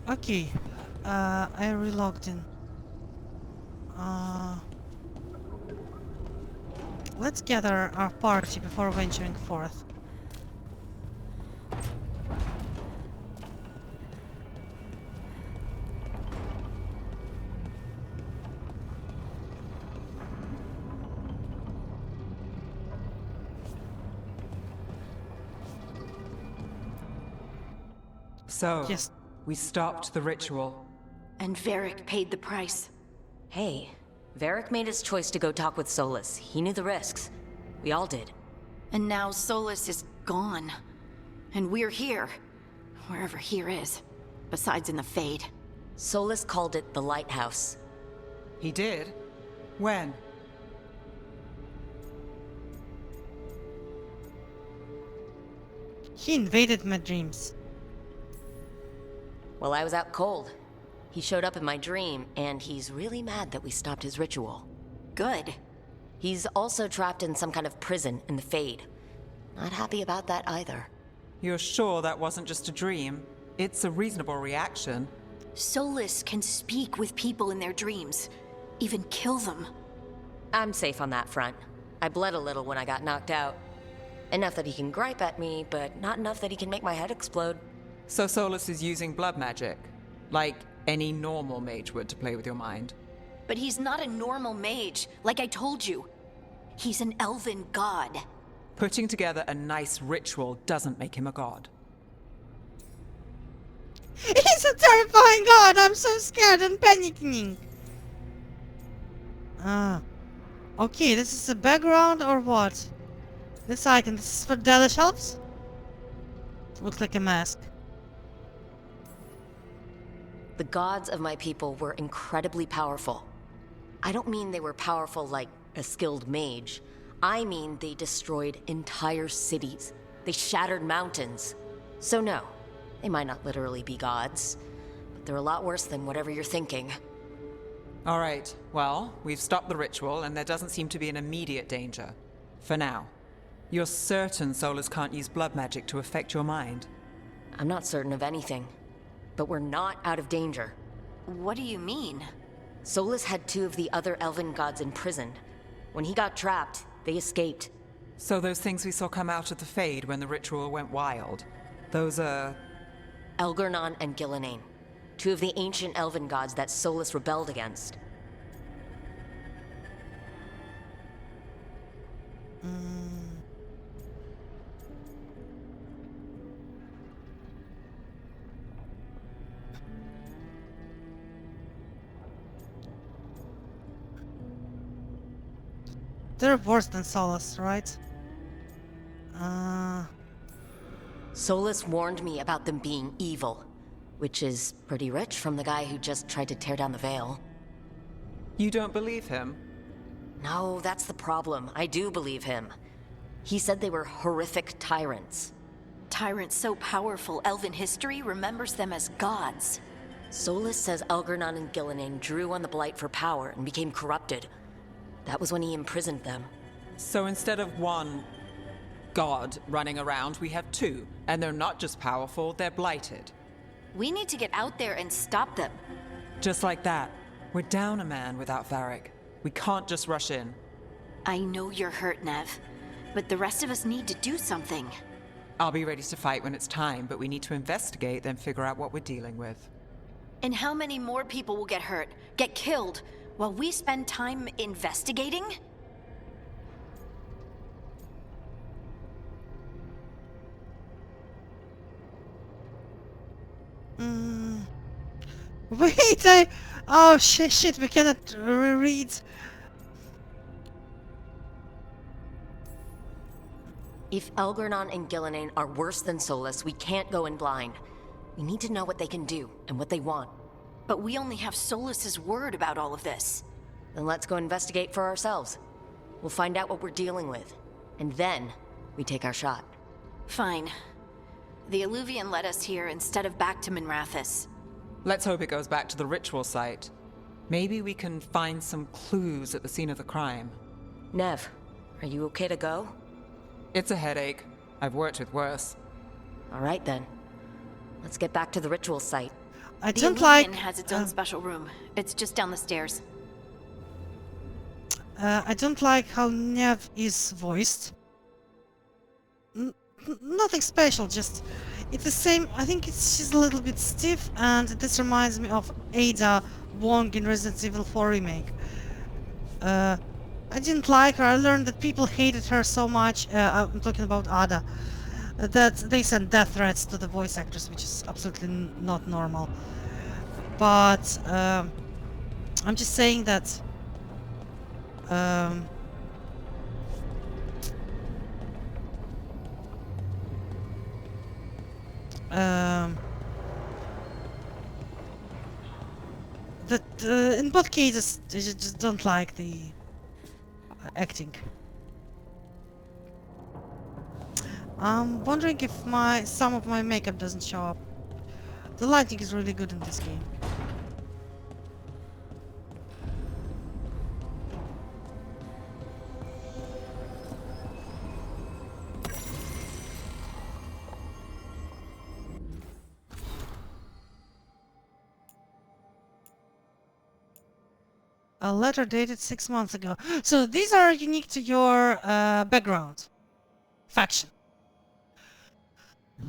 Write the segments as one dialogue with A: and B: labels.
A: Okay. I relogged in. Let's gather our party before venturing forth.
B: So,
A: Yes.
B: we stopped the ritual.
C: And Varric paid the price.
D: Hey, Varric made his choice to go talk with Solus. He knew the risks. We all did.
C: And now Solus is gone. And we're here. Wherever here is. Besides in the Fade.
D: Solus called it the Lighthouse.
B: He did? When?
A: He invaded my dreams.
D: Well, I was out cold. He showed up in my dream, and he's really mad that we stopped his ritual.
C: Good.
D: He's also trapped in some kind of prison in the Fade. Not happy about that either.
B: You're sure that wasn't just a dream? It's a reasonable reaction.
C: Solus can speak with people in their dreams. Even kill them.
D: I'm safe on that front. I bled a little when I got knocked out. Enough that he can gripe at me, but not enough that he can make my head explode.
B: So Solus is using blood magic? Like any normal mage would to play with your mind?
C: But he's not a normal mage, like I told you. He's an elven god.
B: Putting together a nice ritual doesn't make him a god.
A: He's a terrifying god! I'm so scared and panicking! Okay, this is a background or what? This icon, this is for daily shelves? Looks like a mask.
D: The gods of my people were incredibly powerful. I don't mean they were powerful like a skilled mage. I mean they destroyed entire cities. They shattered mountains. So no, they might not literally be gods, but they're a lot worse than whatever you're thinking.
B: All right, well, we've stopped the ritual and there doesn't seem to be an immediate danger. For now. You're certain Solus can't use blood magic to affect your mind?
D: I'm not certain of anything, but we're not out of danger.
C: What do you mean?
D: Solus had two of the other elven gods imprisoned. When he got trapped, they escaped.
B: So those things we saw come out of the Fade when the ritual went wild, those are...
D: Elgornon and Gillenane, two of the ancient elven gods that Solus rebelled against.
A: They're worse than Solus, right?
D: Solus warned me about them being evil, which is pretty rich from the guy who just tried to tear down the veil.
B: You don't believe him?
D: No, that's the problem. I do believe him. He said they were horrific tyrants.
C: Tyrants so powerful, elven history remembers them as gods.
D: Solus says Elgornon and Gillenane drew on the Blight for power and became corrupted. That was when he imprisoned them.
B: So instead of one god running around, we have two. And they're not just powerful, they're blighted.
C: We need to get out there and stop them.
B: Just like that. We're down a man without Varric. We can't just rush in.
C: I know you're hurt, Neve, but the rest of us need to do something.
B: I'll be ready to fight when it's time, but we need to investigate, then figure out what we're dealing with.
C: And how many more people will get hurt, get killed, while we spend time investigating?
A: Wait, oh shit, we cannot read.
D: If Elgornon and Gillenane are worse than Solus, we can't go in blind. We need to know what they can do and what they want.
C: But we only have Solus's word about all of this.
D: Then let's go investigate for ourselves. We'll find out what we're dealing with, and then we take our shot.
C: Fine. The eluvian led us here instead of back to Minrathous.
B: Let's hope it goes back to the ritual site. Maybe we can find some clues at the scene of the crime.
D: Neve, are you okay to go?
B: It's a headache. I've worked with worse.
D: All right then. Let's get back to the ritual site.
A: I
C: The
A: don't
C: eluvian
A: like...
C: has its own special room. It's just down the stairs.
A: I don't like how Neve is voiced. Nothing special, just... It's the same... I think she's a little bit stiff, and this reminds me of Ada Wong in Resident Evil 4 Remake. I didn't like her. I learned that people hated her so much, I'm talking about Ada, that they sent death threats to the voice actors, which is absolutely not normal. But, I'm just saying that... that in both cases, I just don't like the acting. I'm wondering if some of my makeup doesn't show up. The lighting is really good in this game. A letter dated 6 months ago. So these are unique to your background. Faction.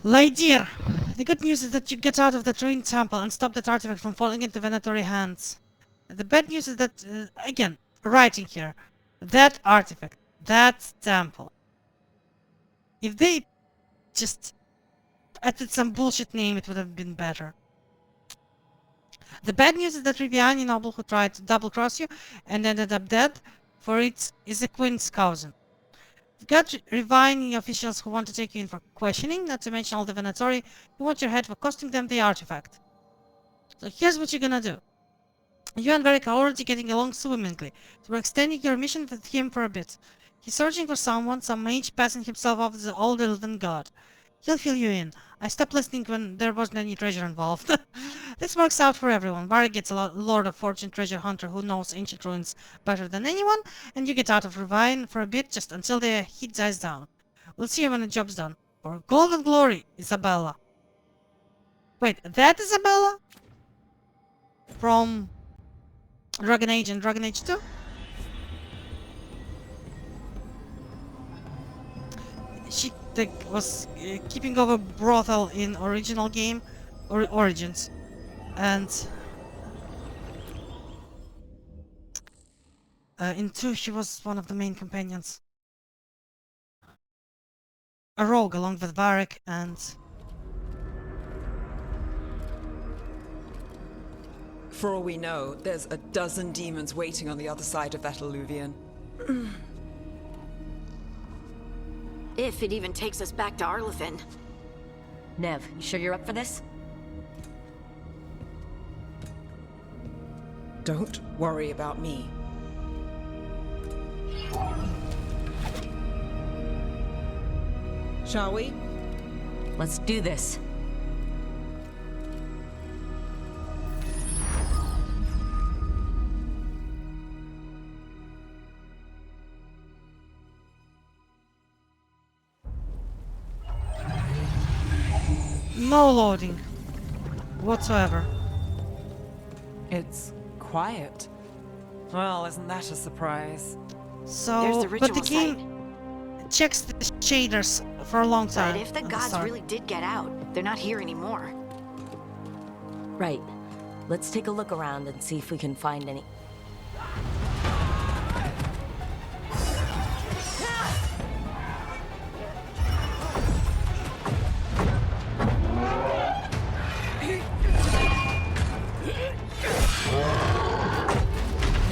A: Lydir, the good news is that you get out of the ruined temple and stop that artifact from falling into Venatory hands. The bad news is that, again, writing here, that artifact, that temple, if they just added some bullshit name, it would have been better. The bad news is that Riviani noble who tried to double-cross you and ended up dead for it is a Queen's cousin. You've got Riviani officials who want to take you in for questioning, not to mention all the Venatori who want your head for costing them the artifact. So here's what you're gonna do. You and Varric are already getting along swimmingly, so we're extending your mission with him for a bit. He's searching for someone, some mage passing himself off as an old elven god. He'll fill you in. I stopped listening when there wasn't any treasure involved. This works out for everyone. Varric gets a Lord of Fortune treasure hunter who knows ancient ruins better than anyone, and you get out of Rivine for a bit just until the heat dies down. We'll see you when the job's done. For golden glory, Isabella. Wait, that Isabella? From Dragon Age and Dragon Age 2? She was keeping over brothel in original game or Origins, and in 2 she was one of the main companions, a rogue along with Varric and...
B: For all we know, there's a dozen demons waiting on the other side of that eluvian.
C: If it even takes us back to Arlathan.
D: Neve, you sure you're up for this?
B: Don't worry about me. Shall we?
D: Let's do this.
A: No loading whatsoever.
B: It's quiet. Well, isn't that a surprise?
A: So,
C: There's the
A: but
C: ritual
A: the game checks the shaders for a long time.
C: But if the
A: at
C: gods
A: start.
C: really did get out, they're not here anymore.
D: Right. Let's take a look around and see if we can find any...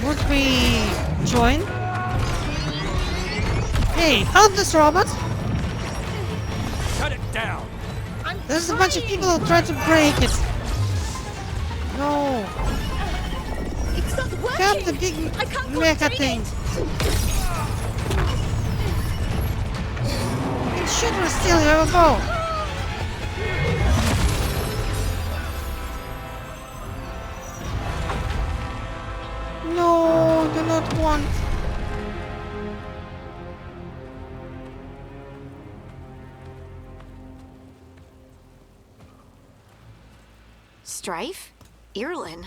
A: Would we join? Hey, help this robot!
E: Shut it down!
A: There's a bunch of people who try to break it. No.
D: It's not working!
A: Grab the big
D: I can't
A: mecha
D: contain
A: thing. You can shoot her still, you have a bow. No, do not want.
C: Strife? Irlin?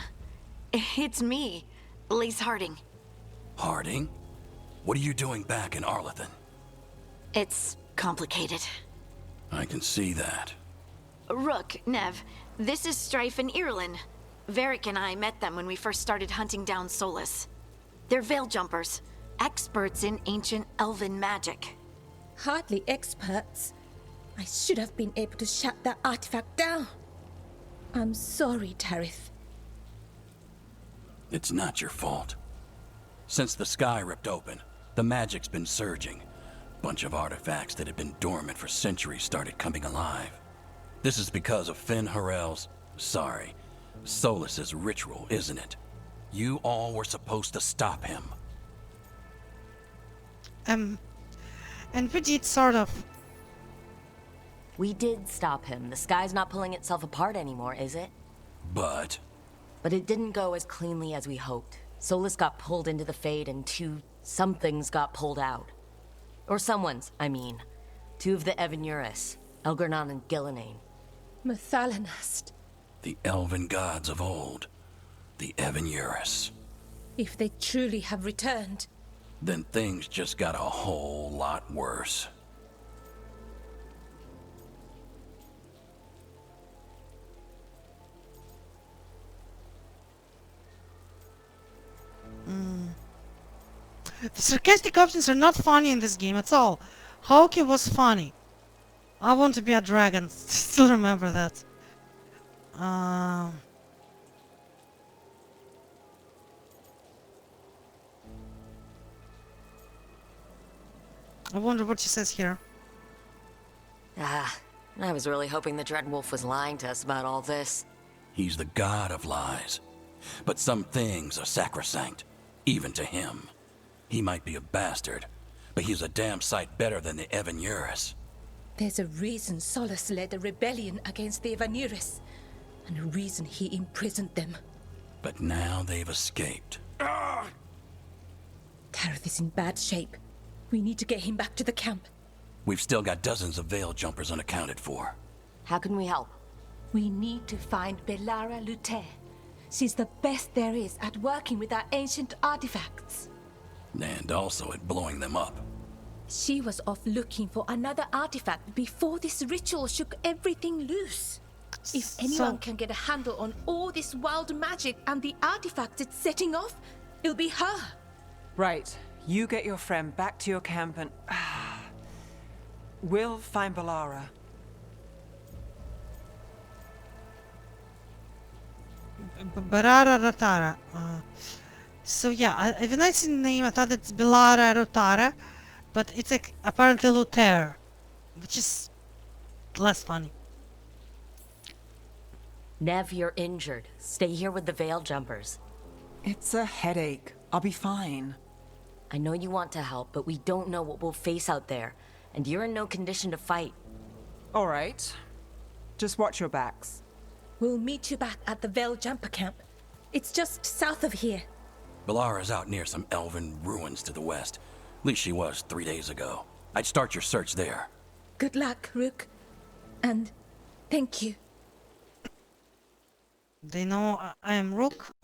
C: It's me, Lace Harding.
E: Harding? What are you doing back in Arlathan?
C: It's complicated.
E: I can see that.
C: Rook, Neve, this is Strife and Irlin. Varric and I met them when we first started hunting down Solus. They're veil jumpers, experts in ancient elven magic.
F: Hardly experts. I should have been able to shut that artifact down. I'm sorry, Tarith.
E: It's not your fault. Since the sky ripped open, the magic's been surging. Bunch of artifacts that had been dormant for centuries started coming alive. This is because of Finn Harel's, sorry, Solus's ritual, isn't it? You all were supposed to stop him.
A: And we did, sort of.
D: We did stop him. The sky's not pulling itself apart anymore, is it?
E: But
D: But it didn't go as cleanly as we hoped. Solus got pulled into the Fade and two somethings got pulled out. Or someone's, I mean. Two of the Evanuris, Elgarnon and Gillenane.
F: Mathalanast.
E: the elven gods of old, the Evanuris.
F: If they truly have returned.
E: Then things just got a whole lot worse.
A: The sarcastic options are not funny in this game at all. Hawke was funny. I want to be a dragon. Still remember that. I wonder what she says here.
D: I was really hoping the Dreadwolf was lying to us about all this.
E: He's the god of lies. But some things are sacrosanct, even to him. He might be a bastard, but he's a damn sight better than the Evanuris.
F: There's a reason Solus led a rebellion against the Evanuris, and a reason he imprisoned them.
E: But now they've escaped.
F: Tareth is in bad shape. We need to get him back to the camp.
E: We've still got dozens of veil jumpers unaccounted for.
D: How can we help?
F: We need to find Belara Luther. She's the best there is at working with our ancient artifacts.
E: And also at blowing them up.
F: She was off looking for another artifact before this ritual shook everything loose. If anyone can get a handle on all this wild magic and the artifacts it's setting off, it'll be her.
B: Right. You get your friend back to your camp and... we'll find Belara.
A: Barara Rotara. So yeah, when I see the name, I thought it's Belara Rotara, but it's like apparently Luther, which is less funny.
D: Neve, you're injured. Stay here with the Veil Jumpers.
B: It's a headache. I'll be fine.
D: I know you want to help, but we don't know what we'll face out there, and you're in no condition to fight.
B: All right. Just watch your backs.
F: We'll meet you back at the Veil Jumper camp. It's just south of here.
E: Belara's out near some elven ruins to the west. At least she was 3 days ago. I'd start your search there.
F: Good luck, Rook. And thank you.
A: They know I am Rook.